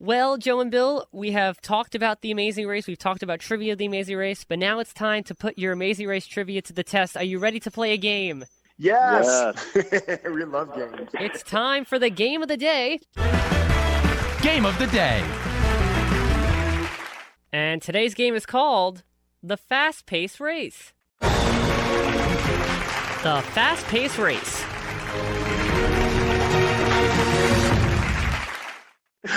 Well, Joe and Bill, we have talked about the Amazing Race. We've talked about trivia of the Amazing Race, but now it's time to put your Amazing Race trivia to the test. Are you ready to play a game? Yes. We love games. It's time for the game of the day. Game of the day. And today's game is called the Fast-Paced Race. The Fast-Paced Race.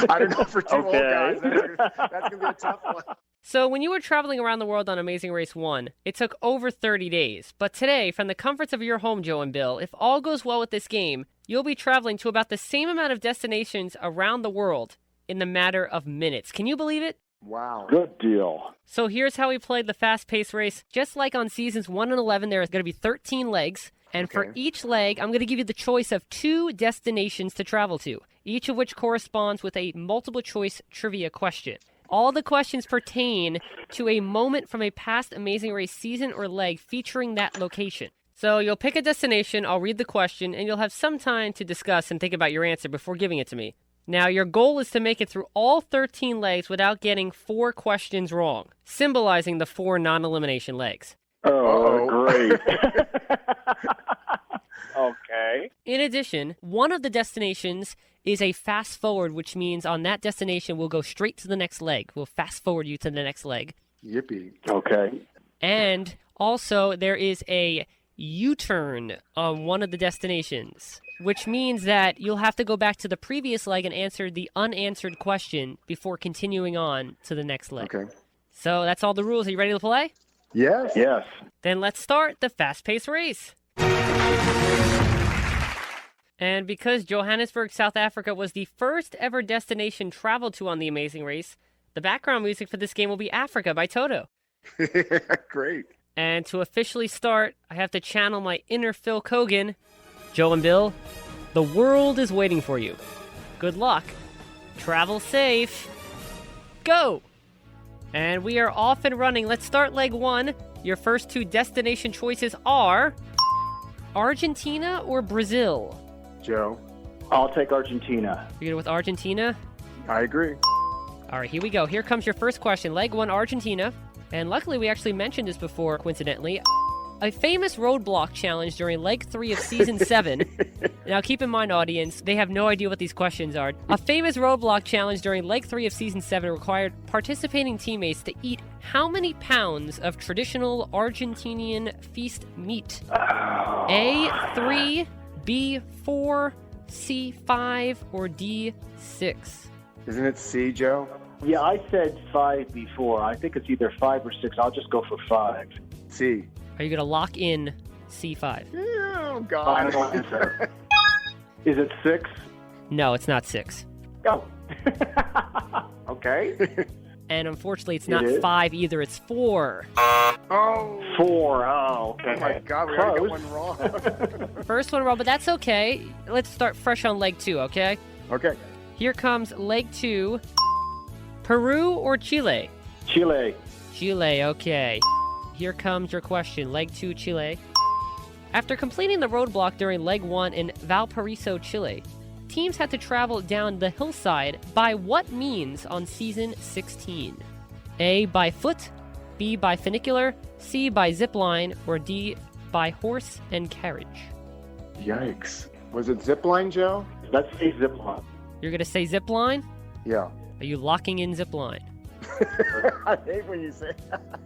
I don't know for two old guys. That's going to be a tough one. So when you were traveling around the world on Amazing Race 1, it took over 30 days. But today, from the comforts of your home, Joe and Bill, if all goes well with this game, you'll be traveling to about the same amount of destinations around the world in the matter of minutes. Can you believe it? Wow. Good deal. So here's how we played the fast-paced race. Just like on seasons 1 and 11, there are going to be 13 legs. And for each leg, I'm going to give you the choice of 2 destinations to travel to, each of which corresponds with a multiple-choice trivia question. All the questions pertain to a moment from a past Amazing Race season or leg featuring that location. So you'll pick a destination, I'll read the question, and you'll have some time to discuss and think about your answer before giving it to me. Now, your goal is to make it through all 13 legs without getting 4 questions wrong, symbolizing the 4 non-elimination legs. Oh, great. Okay. In addition, one of the destinations is a fast forward, which means on that destination, we'll go straight to the next leg. We'll fast forward you to the next leg. Yippee. Okay. And also, there is a U-turn on one of the destinations, which means that you'll have to go back to the previous leg and answer the unanswered question before continuing on to the next leg. Okay. So that's all the rules. Are you ready to play? Yes. Yes. Then let's start the fast-paced race. And because Johannesburg, South Africa was the first ever destination traveled to on the Amazing Race, the background music for this game will be Africa by Toto. Great. And to officially start, I have to channel my inner Phil Keoghan. Joe and Bill, the world is waiting for you. Good luck. Travel safe. Go! And we are off and running. Let's start leg 1. Your first 2 destination choices are Argentina or Brazil? Joe. I'll take Argentina. You're good with Argentina? I agree. All right, here we go. Here comes your first question. Leg 1, Argentina. And luckily, we actually mentioned this before, coincidentally. A famous roadblock challenge during leg 3 of season 7. Now, keep in mind, audience, they have no idea what these questions are. A famous roadblock challenge during leg 3 of season 7 required participating teammates to eat how many pounds of traditional Argentinian feast meat? A, 3, B, 4, C, 5, or D, 6? Isn't it C, Joe? Yeah, I said 5 before. I think it's either 5 or 6. I'll just go for 5. C. Are you going to lock in C5? Oh, God. Final answer. Is it 6? No, it's not 6. Oh. Okay. And unfortunately, it's not It is? 5 either. It's 4. Oh. 4. Oh, okay. Oh, my God. We already got one wrong. First one wrong, but that's okay. Let's start fresh on leg 2, okay? Okay. Here comes leg 2. Peru or Chile? Chile. Chile, okay. Here comes your question. Leg 2, Chile. After completing the roadblock during leg 1 in Valparaiso, Chile, teams had to travel down the hillside by what means on season 16? A, by foot, B, by funicular, C, by zipline, or D, by horse and carriage? Yikes. Was it zipline, Joe? Let's say zipline. You're going to say zipline? Yeah. Are you locking in zipline? I hate when you say that.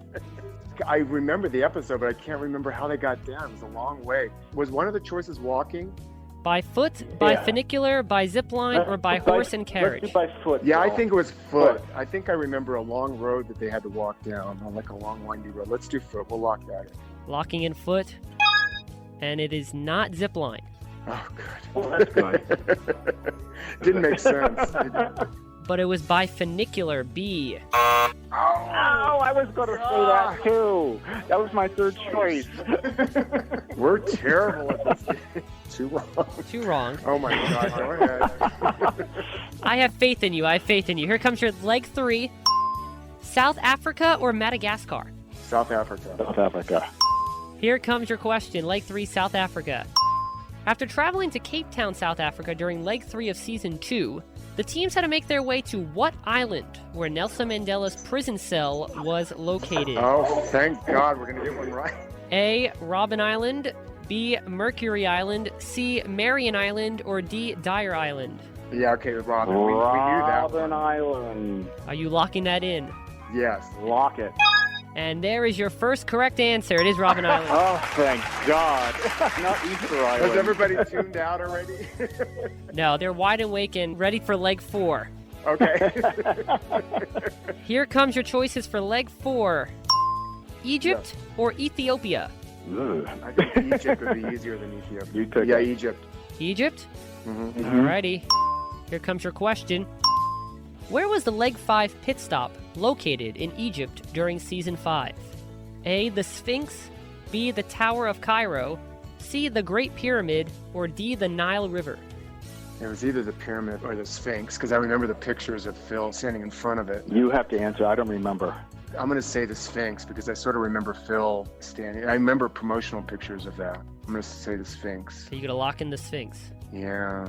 I remember the episode, but I can't remember how they got down. It was a long way. Was one of the choices walking? By foot, by funicular, by zipline, or by horse and carriage? Let's do by foot. Yeah, I Bill. think it was foot. I think I remember a long road that they had to walk down, on like a long, windy road. Let's do foot. We'll lock that in. Locking in foot. And it is not zipline. Oh, good. Well, that's good. Didn't make sense. But it was by funicular, B. Oh, I was going to say that too. That was my third choice. We're terrible at this game. Too wrong. 2 wrong. Oh my God, go ahead. I have faith in you. I have faith in you. Here comes your leg 3. South Africa or Madagascar? South Africa. South Africa. Here comes your question. Leg 3, South Africa. After traveling to Cape Town, South Africa during leg 3 of season 2, the teams had to make their way to what island where Nelson Mandela's prison cell was located? Oh, thank God, we're gonna get one right. A. Robben Island, B. Mercury Island, C. Marion Island, or D. Dyer Island? Yeah, okay, Robin. We knew that Robben one. Island. Are you locking that in? Yes. Lock it. And there is your first correct answer. It is Robben Island. Oh, thank God. Not Easter Island. Has everybody tuned out already? No, they're wide awake and ready for leg 4. Okay. Here comes your choices for leg 4. Egypt or Ethiopia? Ugh. I think Egypt would be easier than Ethiopia. You took Yeah, it. Egypt. Egypt? Mm-hmm. Alrighty. Here comes your question. Where was the leg 5 pit stop located in Egypt during season 5? A. The Sphinx, B. The Tower of Cairo, C. The Great Pyramid, or D. The Nile River? It was either the pyramid or the Sphinx, because I remember the pictures of Phil standing in front of it. You have to answer. I don't remember. I'm going to say the Sphinx, because I sort of remember Phil standing. I remember promotional pictures of that. I'm going to say the Sphinx. Are you going to lock in the Sphinx? Yeah.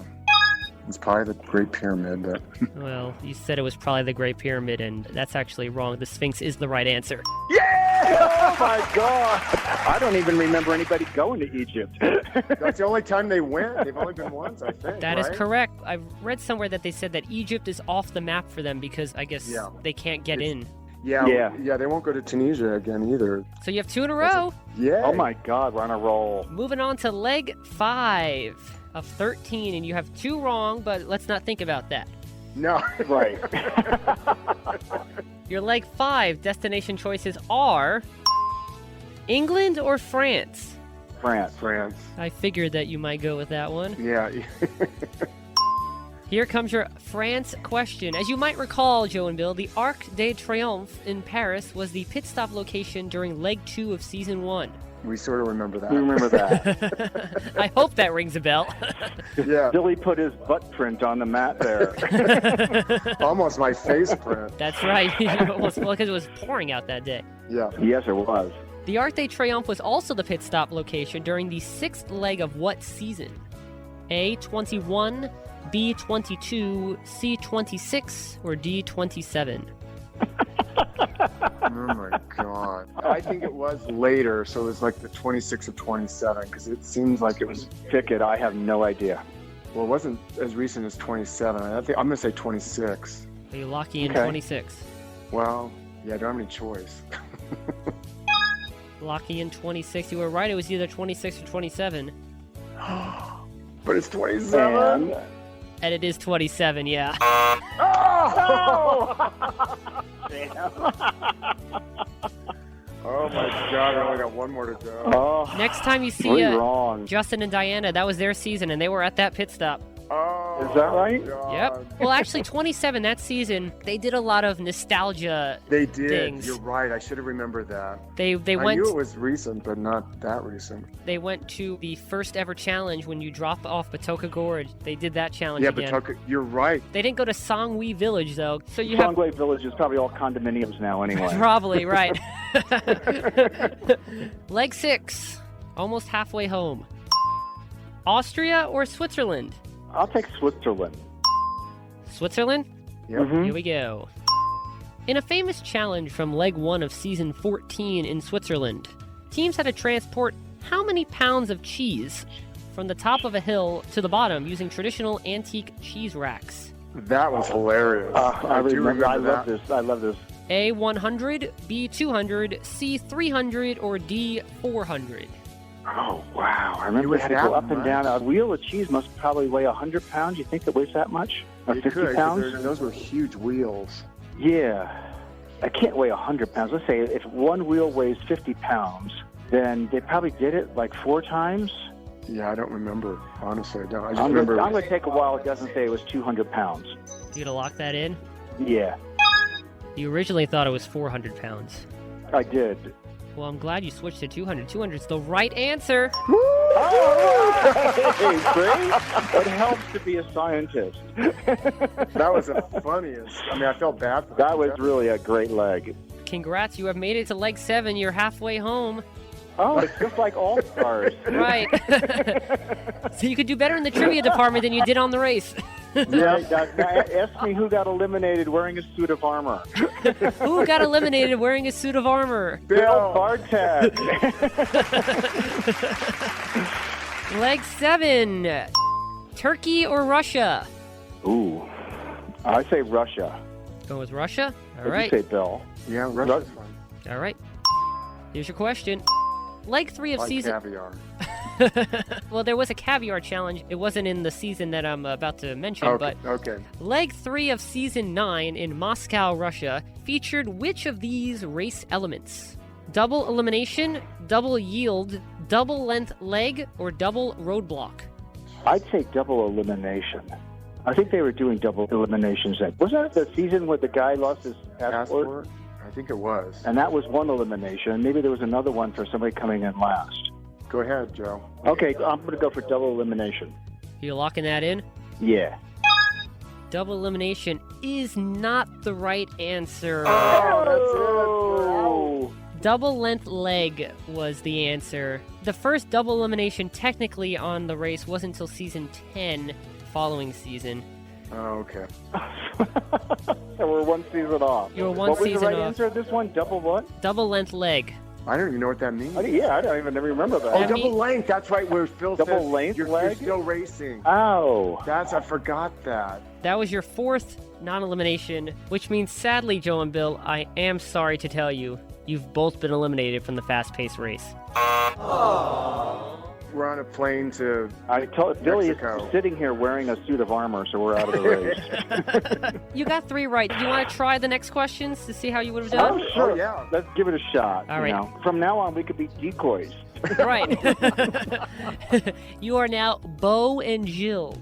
It's probably the Great Pyramid. But Well, you said it was probably the Great Pyramid, and that's actually wrong. The Sphinx is the right answer. Oh, my God. I don't even remember anybody going to Egypt. that's the only time they went. They've only been once, I think. That is right? correct. I've read somewhere that they said that Egypt is off the map for them because I guess Yeah. they can't get in. Yeah, they won't go to Tunisia again either. So you have 2 in a row. Yeah. Oh, my God. We're on a roll. Moving on to leg 5 of 13, and you have 2 wrong, but let's not think about that. No. Right. Your leg 5 destination choices are England or France? France. France. I figured that you might go with that one. Yeah. Here comes your France question. As you might recall, Joe and Bill, the Arc de Triomphe in Paris was the pit stop location during leg 2 of season 1. We sort of remember that. We remember that. I hope that rings a bell. Yeah. Billy put his butt print on the mat there. Almost my face print. That's right. Well, because it was pouring out that day. Yeah. Yes, it was. The Arc de Triomphe was also the pit stop location during the 6th leg of what season? A. 21, B. 22, C. 26, or D. 27? Oh my God. I think it was later, so it was like the 26th of 27, because it seems like it was. Pick it. I have no idea. Well, it wasn't as recent as 27. I think I'm going to say 26. Are you locking in Okay. 26? Well, yeah, I don't have any choice. Locking in 26. You were right. It was either 26 or 27. But it's 27. And it is 27, yeah. Oh! Damn. Oh my God, I only got one more to go. Oh, Next time you see we're wrong. Justin and Diana, that was their season, and they were at that pit stop. Oh, Is that right? God. Yep. Well, actually, 27, that season, they did a lot of nostalgia They did. things. You're right. I should have remembered that. They I went knew it was recent, but not that recent. they went to the first ever challenge when you drop off Batoka Gorge. They did that challenge Yeah, again. but you're right. They didn't go to Songwe Village though, so you have Songwe Village is probably all condominiums now anyway. probably right. Leg 6, almost halfway home. Austria or Switzerland? I'll take Switzerland. Switzerland? Yep. Mhm. Here we go. In a famous challenge from leg 1 of season 14 in Switzerland, teams had to transport how many pounds of cheese from the top of a hill to the bottom using traditional antique cheese racks? That was hilarious. I do remember. I love that. this. I love this. A 100, B 200, C 300, or D 400? Oh, wow. I You remember was they had to that go up and down. much? A wheel of cheese must probably weigh 100 pounds. You think it weighs that much? Or You 50 could, 'cause pounds? those were huge wheels. Yeah. I can't weigh 100 pounds. Let's say if one wheel weighs 50 pounds, then they probably did it like 4 times. Yeah, I don't remember. Honestly, I don't. I just I'm remember. going to take a while. It doesn't say it was 200 pounds. You gonna lock that in? Yeah, You originally thought it was 400 pounds. I did. Well, I'm glad you switched to 200. 200 is the right answer. Hey, great. It helps to be a scientist. That was the funniest. I mean, I felt bad for That was really a great leg. Congrats, you have made it to leg 7. You're halfway home. Oh, it's just like All Stars. Right. So you could do better in the trivia department than you did on the race. Yeah. Now ask me who got eliminated wearing a suit of armor. Who got eliminated wearing a suit of armor? Bill Bartek. Leg 7. Turkey or Russia? Ooh, I say Russia. Going with Russia? All What right. do you say, Bill? Yeah, Russia's fun. All right. Here's your question. Leg 3 of Like season... caviar. Well, there was a caviar challenge. It wasn't in the season that I'm about to mention, but Okay. Leg 3 of Season 9 in Moscow, Russia, featured which of these race elements? Double elimination, double yield, double length leg, or double roadblock? I'd say double elimination. I think they were doing double eliminations then. Wasn't that the season where the guy lost his passport? I think it was. And that was one elimination. Maybe there was another one for somebody coming in last. Go ahead, Joe. Okay, I'm going to go for double elimination. You locking that in? Yeah. Double elimination is not the right answer. Oh, Double length leg was the answer. The first double elimination technically on the race wasn't until season 10, following season. Oh, okay. So we're one season off. You were one what was season the right off. answer of this one? Double what? Double length leg. I don't even know what that means. I don't even remember that. Oh, I double mean- length. That's right. Where Phil Double says length you're leg? still racing. Oh. I forgot that. That was your fourth non-elimination, which means sadly, Joe and Bill, I am sorry to tell you, you've both been eliminated from the fast-paced race. We're on a plane to I told Billy is Mexico. sitting here wearing a suit of armor, so we're out of the race. You got 3 right. Do you want to try the next questions to see how you would have done? Oh, yeah. Let's give it a shot. All right. You know. From now on, we could be decoys. Right. You are now Bo and Jill.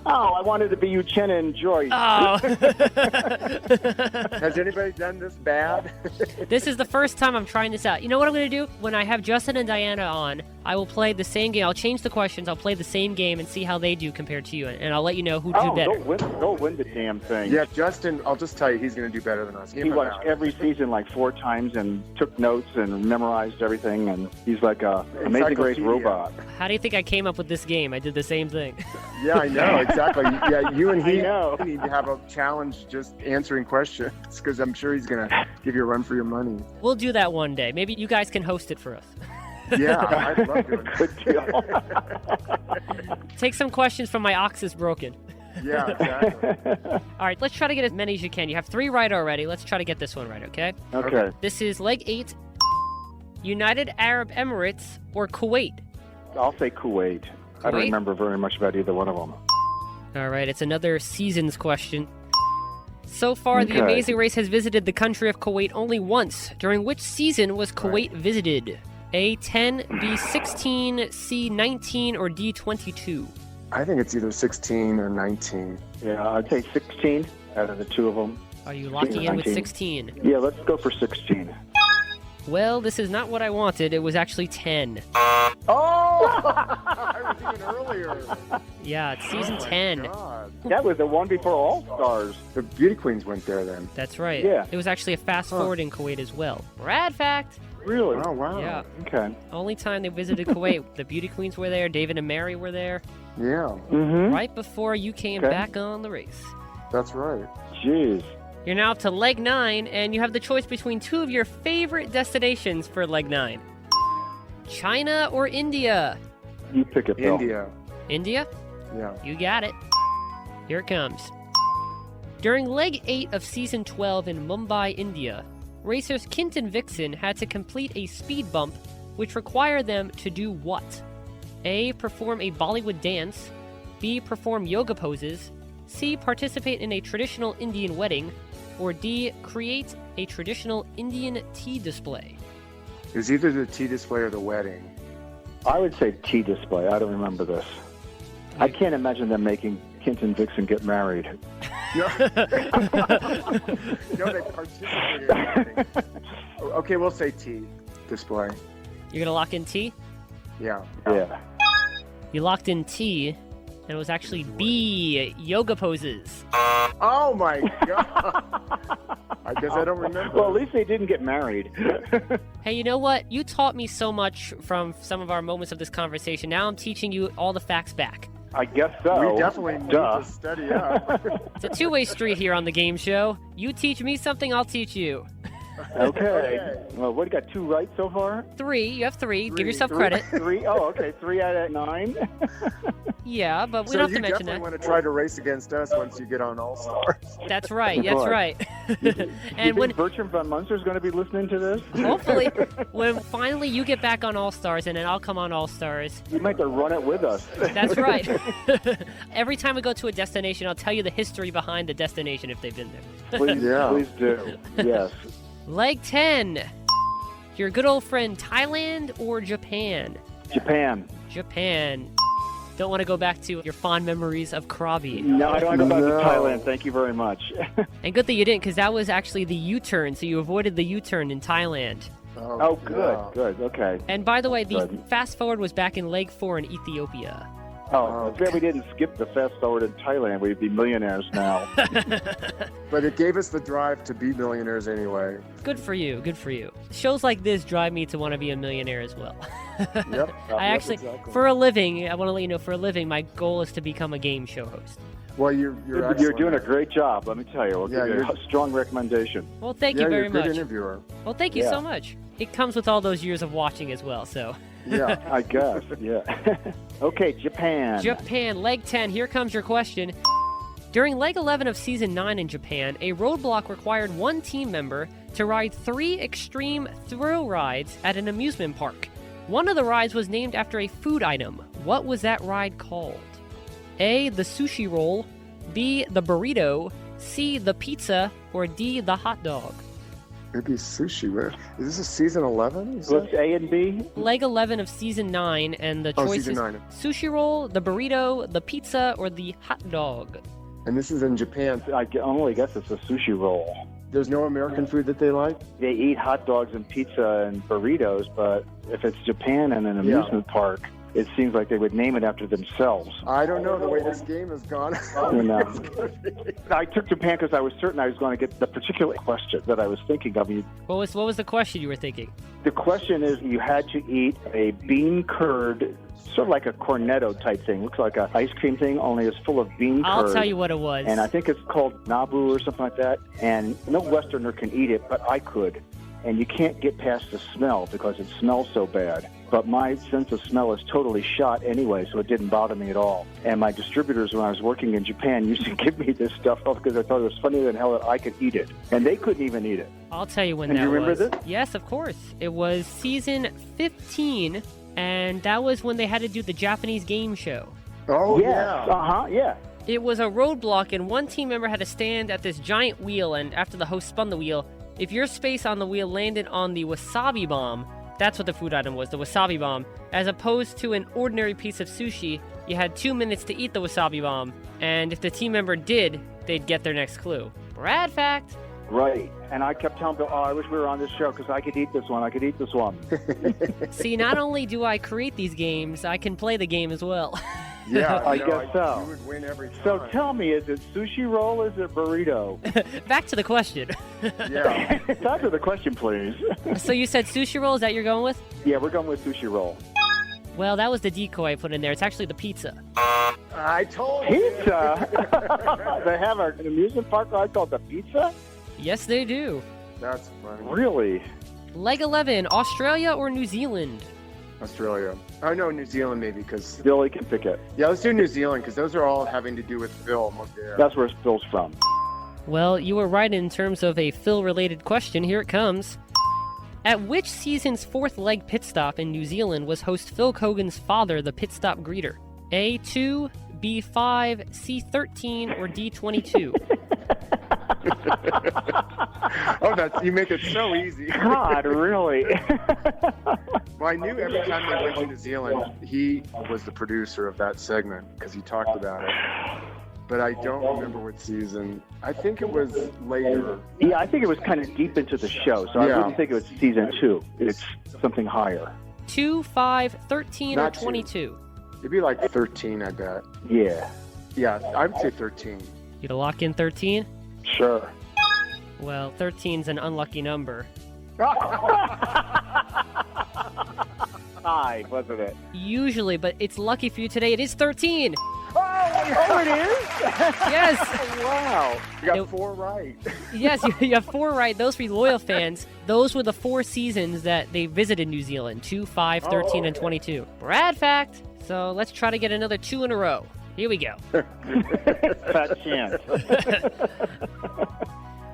Oh, I wanted to be Uchenna and Joyce. Oh. Has anybody done this bad? This is the first time I'm trying this out. You know what I'm going to do? When I have Justin and Diana on, I will play the same game. I'll change the questions. I'll play the same game and see how they do compared to you. And I'll let you know who do better. Don't win the damn thing. Yeah, Justin, I'll just tell you, he's going to do better than us. He watched every season like 4 times and took notes and memorized everything, and he's like a Amazing Race Encyclopedia. robot. How do you think I came up with this game? I did the same thing. Yeah, I know, exactly. Yeah, you and he I know. need to have a challenge just answering questions, because I'm sure he's going to give you a run for your money. We'll do that one day. Maybe you guys can host it for us. Yeah, I'd love doing Good that. deal. Take some questions from my ox is broken. Yeah, exactly. All right, let's try to get as many as you can. You have 3 right already. Let's try to get this one right, okay? Okay. This is leg 8. United Arab Emirates or Kuwait? I'll say Kuwait. I don't Kuwait? remember very much about either one of them. All right, it's another seasons question. So far, the Okay. Amazing Race has visited the country of Kuwait only once. During which season was Kuwait visited? A 10, B 16, C 19, or D 22? I think it's either 16 or 19. Yeah, I'd say 16 out of the 2 of them. Are you locking in with 19. 16? Yeah, let's go for 16. Well, this is not what I wanted. It was actually 10. Oh! I was even earlier. Yeah, it's season 10. God. That was the one before All Stars. The Beauty Queens went there then. That's right. Yeah. It was actually a fast forward in Kuwait as well. Rad fact. Really? Oh, wow. Yeah. Okay. Only time they visited Kuwait. The Beauty Queens were there. David and Mary were there. Yeah, Mm-hmm. Right before you came Okay. back on the race. that's right. Jeez. You're now up to leg 9, and you have the choice between 2 of your favorite destinations for leg 9. China or India? You pick it, Bill. India. India? Yeah. You got it. Here it comes. During leg 8 of season 12 in Mumbai, India, racers Kint and Vixen had to complete a speed bump which required them to do what? A. Perform a Bollywood dance. B. Perform yoga poses. C. Participate in a traditional Indian wedding. Or D. Create a traditional Indian tea display. It was either the tea display or the wedding. I would say tea display. I don't remember this. I can't imagine them making Kint and Vixen get married. No, they participated in the wedding. Okay, we'll say tea display. You're going to lock in T? Yeah. Yeah. You locked in T, and it was actually B. Yoga poses. Oh, my God. I because I don't remember. Well, at least they didn't get married. Hey, you know what? You taught me so much from some of our moments of this conversation. Now I'm teaching you all the facts back. I guess so. We definitely need to study up. It's a two-way street here on the game show. You teach me something, I'll teach you. Okay. Well, what, you got 2 right so far? 3. You have 3. Give yourself credit. 3? Oh, okay. 3 out of 9. Yeah, but we So don't have you to mention definitely that. want to try to race against us once you get on All Stars. That's right. That's Boy. right. You And when think Bertram von Munster's going to be listening to this? hopefully, when finally you get back on All Stars, and then I'll come on All Stars. You might have to run it with us. That's right. Every time we go to a destination, I'll tell you the history behind the destination if they've been there. Please, Yeah. please do. Yes. Leg 10. Your good old friend Thailand or Japan? Japan. Japan. Don't want to go back to your fond memories of Krabi. No, I don't want to go back No. to Thailand. Thank you very much. And good thing you didn't, because that was actually the U-turn, so you avoided the U-turn in Thailand. Oh, good, yeah. good. Okay. And by the way, the Good. fast forward was back in leg 4 in Ethiopia. Oh, I'm glad we didn't skip the fast forward in Thailand. We'd be millionaires now. But it gave us the drive to be millionaires anyway. Good for you, good for you. Shows like this drive me to want to be a millionaire as well. Yep. I actually, exactly. for a living, I want to let you know, for a living, my goal is to become a game show host. Well, you're You're doing a great job, let me tell you. We'll Yeah, give you you're- a strong recommendation. Well, thank yeah, you very you're a good much. interviewer. Well, thank you Yeah. so much. It comes with all those years of watching as well, so. Yeah. I guess, yeah. Okay, Japan. Japan, leg 10, here comes your question. During leg 11 of season 9 in Japan, a roadblock required one team member to ride 3 extreme thrill rides at an amusement park. One of the rides was named after a food item. What was that ride called? A, the sushi roll, B, the burrito, C, the pizza, or D, the hot dog? Maybe sushi. Is this a season 11? What's A and B? Leg 11 of season 9, and the Oh, choices: season 9. sushi roll, the burrito, the pizza, or the hot dog? And this is in Japan. I only guess it's a sushi roll. There's no American food that they like? They eat hot dogs and pizza and burritos, but if it's Japan and an amusement park, it seems like they would name it after themselves. I don't know the way this game has gone. You know. I took Japan because I was certain I was going to get the particular question that I was thinking of. What was the question you were thinking? The question is, you had to eat a bean curd, sort of like a cornetto type thing. Looks like an ice cream thing, only it's full of bean curd. I'll tell you what it was. And I think it's called Nabu or something like that. And no Westerner can eat it, but I could. And you can't get past the smell because it smells so bad. But my sense of smell is totally shot anyway, so it didn't bother me at all. And my distributors, when I was working in Japan, used to give me this stuff because I thought it was funnier than hell that I could eat it. And they couldn't even eat it. I'll tell you when And that you remember was. this? Yes, of course. It was season 15, and that was when they had to do the Japanese game show. Oh, Yes. yeah. Uh-huh, yeah. It was a roadblock, and one team member had to stand at this giant wheel, and after the host spun the wheel, if your space on the wheel landed on the wasabi bomb, that's what the food item was, the wasabi bomb, as opposed to an ordinary piece of sushi, you had 2 minutes to eat the wasabi bomb, and if the team member did, they'd get their next clue. Brad fact. Right. And I kept telling Bill, oh, I wish we were on this show because I could eat this one. I could eat this one. See, not only do I create these games, I can play the game as well. Yeah, I no, guess so. You would win every time. So tell me, is it sushi roll or is it burrito? Back to the question. Yeah. Answer the question, please. So you said sushi roll, is that you're going with? Yeah, we're going with sushi roll. Well, that was the decoy I put in there. It's actually the pizza. I told you. Pizza? They have an amusement park ride called the Pizza? Yes, they do. That's funny. Really? Leg 11, Australia or New Zealand? Australia. Oh, no, New Zealand maybe, because... Billy can pick it. Yeah, let's do New Zealand, because those are all having to do with film up there. That's where Phil's from. Well, you were right in terms of a Phil-related question. Here it comes. At which season's 4th leg pit stop in New Zealand was host Phil Keoghan's father the pit stop greeter? A2, B5, C13, or D22? Oh, you make it so easy. God, really? Well, I knew every time they went to New Zealand, he was the producer of that segment, because he talked about it. But I don't remember what season. I think it was later. Yeah, I think it was kind of deep into the show, so I Yeah. wouldn't think it was season 2. It's something higher. 2, 5, 13, Not or two. 22? It'd be like 13, I bet. Yeah, Yeah, I would say 13. You to lock in 13? sure. Well, 13's an unlucky number. High, wasn't it? Usually, but it's lucky for you today. It is 13. Oh, it is? Yes. Wow. You got 4 right. Yes, you have 4 right. Those for you loyal fans, those were the 4 seasons that they visited New Zealand. 2, 5, 13, and 22. Brad fact. So let's try to get another 2 in a row. Here we go. Fat chance.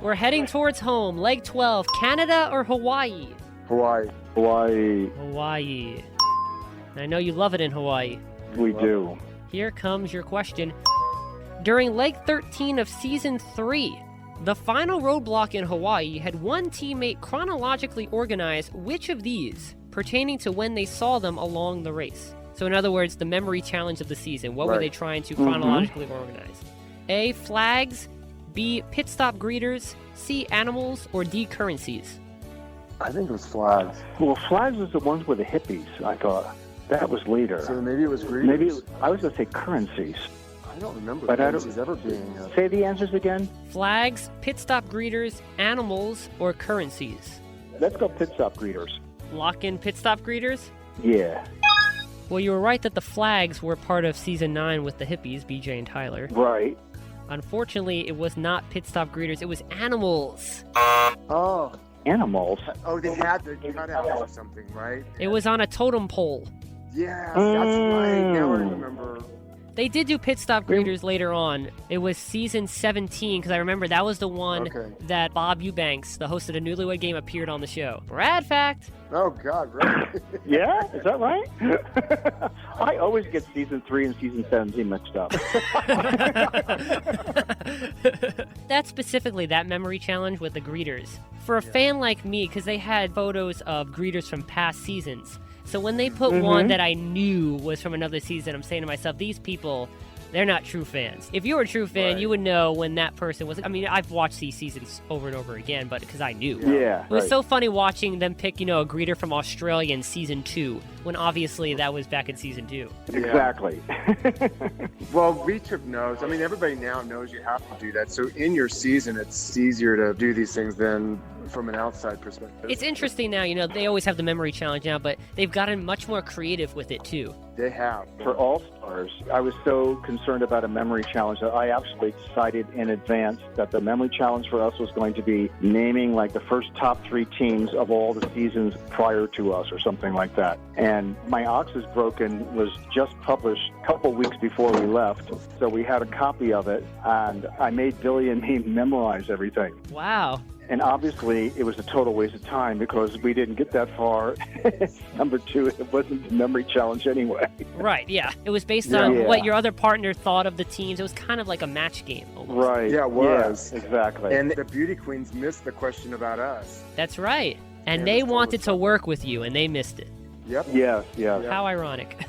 We're heading towards home. Leg 12, Canada or Hawaii? Hawaii. Hawaii. I know you love it in Hawaii. We do. Here comes your question. During leg 13 of season 3, the final roadblock in Hawaii had one teammate chronologically organize which of these pertaining to when they saw them along the race. So in other words, the memory challenge of the season. What were they trying to chronologically organize? A, flags, B, pit stop greeters, C, animals, or D, currencies? I think it was flags. Well, flags was the ones with the hippies, I thought. That was later. So maybe it was greeters? I was going to say currencies. I don't remember currencies ever being... Say the answers again. Flags, pit stop greeters, animals, or currencies? Let's go pit stop greeters. Lock in pit stop greeters? Yeah. Well, you were right that the flags were part of season 9 with the hippies, BJ and Tyler. Right. Unfortunately, it was not pit stop greeters, it was animals. Oh. Animals? Oh, they had the cutouts or something, right? It was on a totem pole. Yeah, that's right. Now I remember. They did do pit stop greeters later on. It was season 17, because I remember that was the one that Bob Eubanks, the host of the Newlywed Game, appeared on the show. Brad fact. Oh, God, right? Yeah? Is that right? I always get season 3 and season 17 mixed up. That's specifically that memory challenge with the greeters. For a fan like me, because they had photos of greeters from past seasons. So when they put one that I knew was from another season, I'm saying to myself, these people, they're not true fans. If you were a true fan, you would know when that person was. I mean, I've watched these seasons over and over again, but because I knew. Yeah. It was so funny watching them pick, a greeter from Australia in season 2, when obviously that was back in season 2. Exactly. Well, we took notes. I mean, everybody now knows you have to do that. So in your season, it's easier to do these things than from an outside perspective. It's interesting now, they always have the memory challenge now, but they've gotten much more creative with it too. They have. For All-Stars, I was so concerned about a memory challenge that I actually decided in advance that the memory challenge for us was going to be naming like the first top 3 teams of all the seasons prior to us or something like that. And My Ox is Broken was just published a couple weeks before we left, so we had a copy of it, and I made Billy and me memorize everything. Wow. And obviously, it was a total waste of time because we didn't get that far. Number 2, it wasn't a memory challenge anyway. Right, yeah. It was based on what your other partner thought of the teams. It was kind of like a match game almost. Right. Yeah, it was. Yeah, exactly. And the Beauty Queens missed the question about us. That's right. And they wanted to work with you, and they missed it. Yep. Yes, yes. How ironic.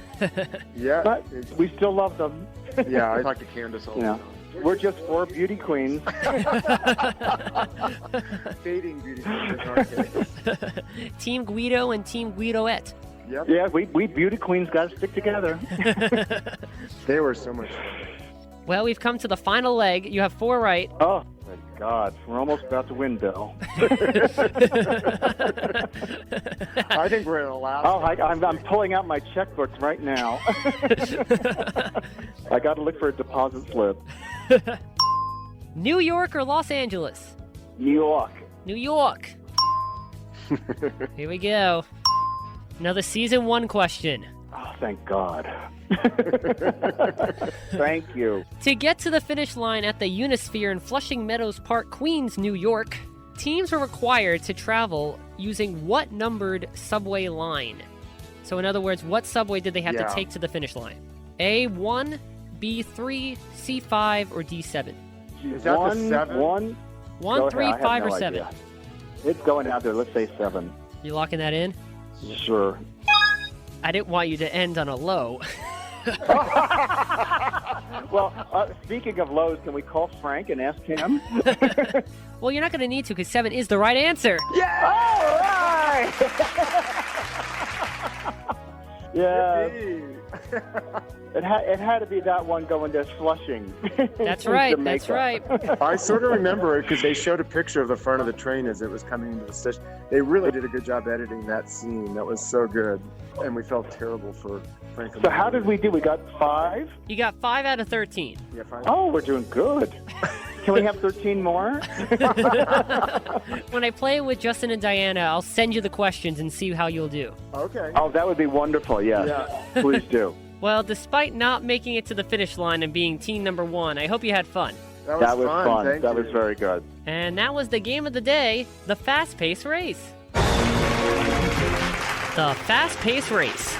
Yeah. But we still love them. Yeah, I talk to Candace all the time. We're just 4 beauty queens. Fading beauty queens in our case. Team Guido and Team Guidoette. Yep. Yeah, we beauty queens got to stick together. They were so much fun. Well, we've come to the final leg. You have 4 right. Oh, thank God. We're almost about to win, Bill. I think we're in the last. Oh, I'm pulling out my checkbook right now. I got to look for a deposit slip. New York or Los Angeles? New York. New York. Here we go. Another season 1 question. Oh, thank God. Thank you. To get to the finish line at the Unisphere in Flushing Meadows Park, Queens, New York, teams were required to travel using what numbered subway line? So in other words, what subway did they have to take to the finish line? A1, B3, C5, or D7? Is that the 7? 1, 1, 3, 5, or 7? Idea. It's going out there. Let's say 7. You locking that in? Sure. I didn't want you to end on a low. Well, speaking of lows, can we call Frank and ask him? Well, you're not going to need to because 7 is the right answer. Yeah! All right! Yeah. Yippee. It had to be that one going to Flushing. That's in right. Jamaica. That's right. I sort of remember it because they showed a picture of the front of the train as it was coming into the station. They really did a good job editing that scene. That was so good. And we felt terrible for Franklin. So how did we do? We got 5? You got 5 out of 13. Yeah, fine. Oh, we're doing good. Can we have 13 more? When I play with Justin and Diana, I'll send you the questions and see how you'll do. Okay. Oh, that would be wonderful, yes. Yeah. Please do. Well, despite not making it to the finish line and being team number 1, I hope you had fun. That was fun. Thank That you. was very good. And that was the game of the day, the fast-paced race. The fast-paced race.